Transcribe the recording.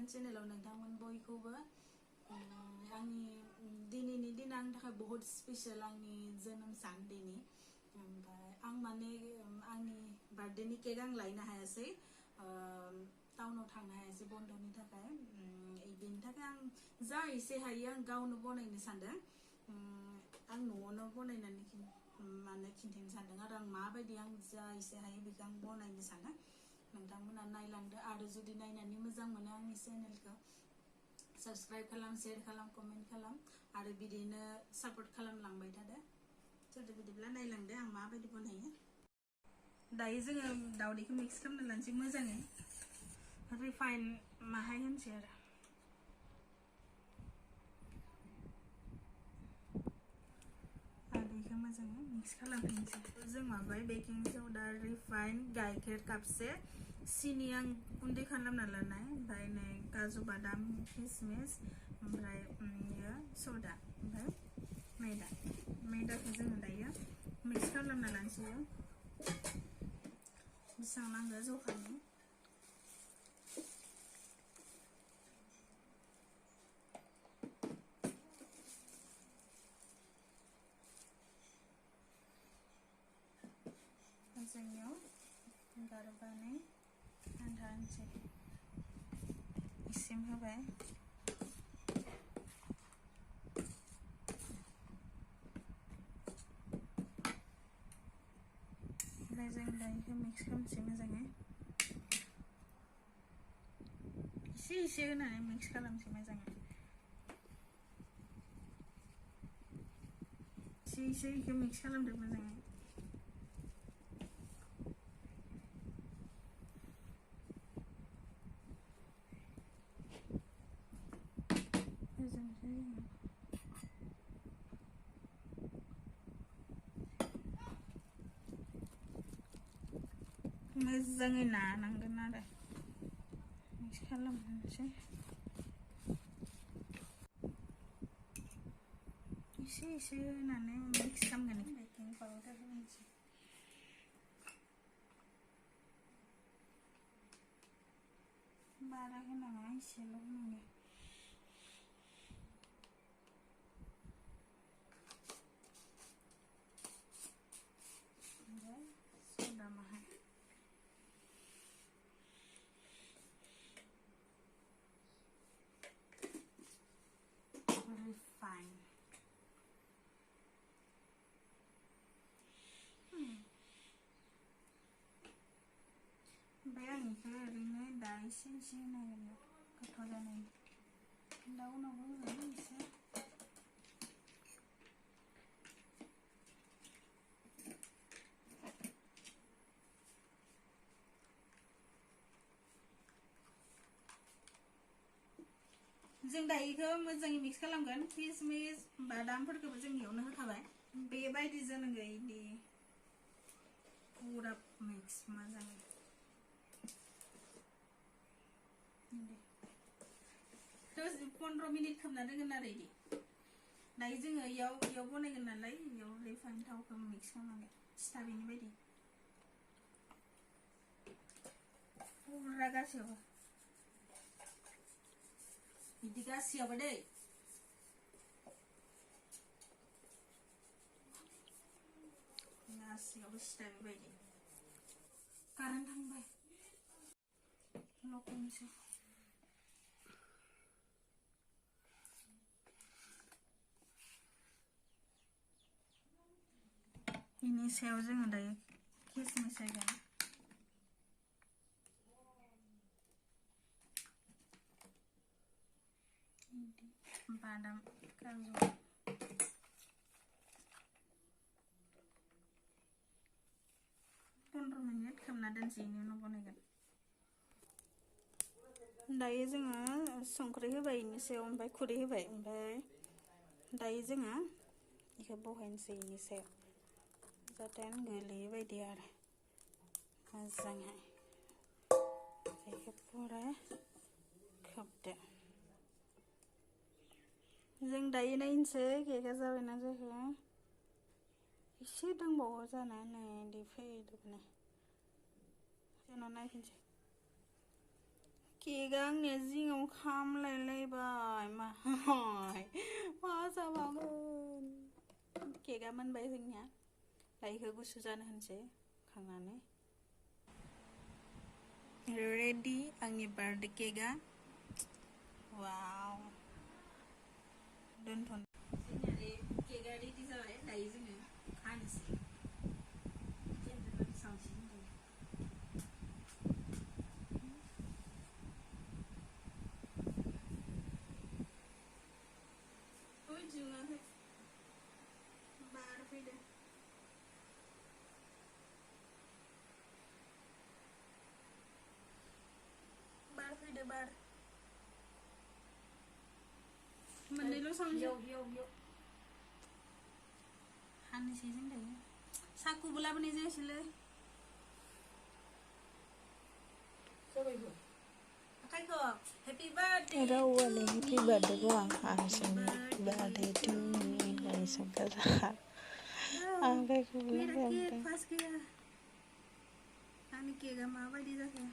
चेनेलाव नोंथांमोन बयखौबो आंनि दिनैनि दिना आंनि थाखाय बहुत स्पेशल आंनि जोनोम सान दिनै ओमफ्राय आं माने आंनि बार्थडेनि केक आं लायनो हायासै टाउनाव थांनो हायासै बन्दनि थाखाय बेनि थाखाय आं जा एसे हायो आं गावनो बनायनो सानदों आं न'आवनो बनायनानै माने खिन्थानो सानदों आरो आं माबायदि आं जा एसे हायो बेखौ आं बनायनो सानदों नोंथांमोना नायलांदो आरो जुदि नायनानै मोजां मोनो आंनि चेनेलखौ साबस्क्राइब खालाम शेयार खालाम कमेन्ट खालाम आरो बिदिनो सापर्ट खालामलांबाय थादो सोरदो बिदिब्ला नायलांदो आं माबायदि बनायो दायो जोङो दावदैखौ मिक्स खालामना लानोसै मोजाङै रिफाइन माहाय होनसै आरो बेखौ मोजाङै मिक्स खालामफिनसै जों माबाय बेकिं सदा रिफाइन गाइखेर कापसे सिनि आं गुन्दै खालामना लानाय ओमफ्राय नै काजु बादाम किसमिस ओमफ्राय सदा ओमफ्राय मैदाखौ जोङो दायो मिक्स खालामना लानोसै बेसेबां नांगौ जखानि जोंनियाव गारबानै आधा होनसै इसिम होबाय ओमफ्राय जों दायो मिक्स खालामसै मोजाङै एसे होनानै मिक्स खालामसै मोजाङै एसे बेखौ मिक्स खालामदो मोजाङै मोजाङै नानांगोन आरो मिक्स खालामनोसै एसे होनानै मिक्स खालामगोन बेकिं पाउडार होनोसै बारा होनाङा एसेल' होनांगौ ओमफ्राय सदा माहाय रिफाइन ओमफ्राय आं बेखौ ओरैनो दा एसे होनांगोन गोथाव जानाय दा उनावबो होगोन एसे जों दायोखौ मोजाङै मिक्स खालामगोन किसमिस बादामफोरखौबो जों इयावनो होखाबाय बेबायदि जानांगौ इदि पूरा मिक्स मोजाङै 15 मिनिट खोबना दोनगोन आरो इदि दायो जोङो इयाव बनायगोन नालाय इयाव रिफाइन थावखौ मिक्स खालामनांगोन सिथाबैनि बायदि पूरा गासैयावबो बिदि गासैयावबो दै गासैयावबो सिथाबै बायदि कारेन्ट थांबाय लखबनोसै बेनि सायाव जोङो दायो किसमिस होगोन बादाम काजु 15 मिनिट खोबना दोनसै इनि उनाव बनायगोन दायो जोङो संख्रि होबाय इनि सायाव ओमफ्राय खुरै होबाय ओमफ्राय दायो जोङो बेखौ बहायनोसै इनि सायाव जाहाथे गोलैयै बायदि आरो मोजाङै बेखौ पूरा खोबदो जों दायो नायनोसै केकआ जाबायना जायाखै एसे दंबावो जानो नै इदि फैदोंनो जोंनाव नायफिनसै केकआ आंनिया जिङाव खामलायलायबाय मा जाबावगोन केकआ मोनबाय जोंनिया दायो गुसु जानो होनसै खांनानै रेडि आंनि बार्थडे केकआ वाव दोनथ'नो जोंनिया केकआ रेडि जाबाय दायो जोङो हानोसै केन्डेल सावसै जोङाखै बार फैदो बार मोननैल' सावसै हानोसै जों दायो साखुबो लाबोनाय जायासैलै आखाइखौ हेपि बार्थडे रावआनो हेपि बार्थडेखौ आं हानोसैनो बार्थडे टु मी होननानै संगारा आखाइखौ मेरा केक फास गया आंनि केकआ माबायदि जाखो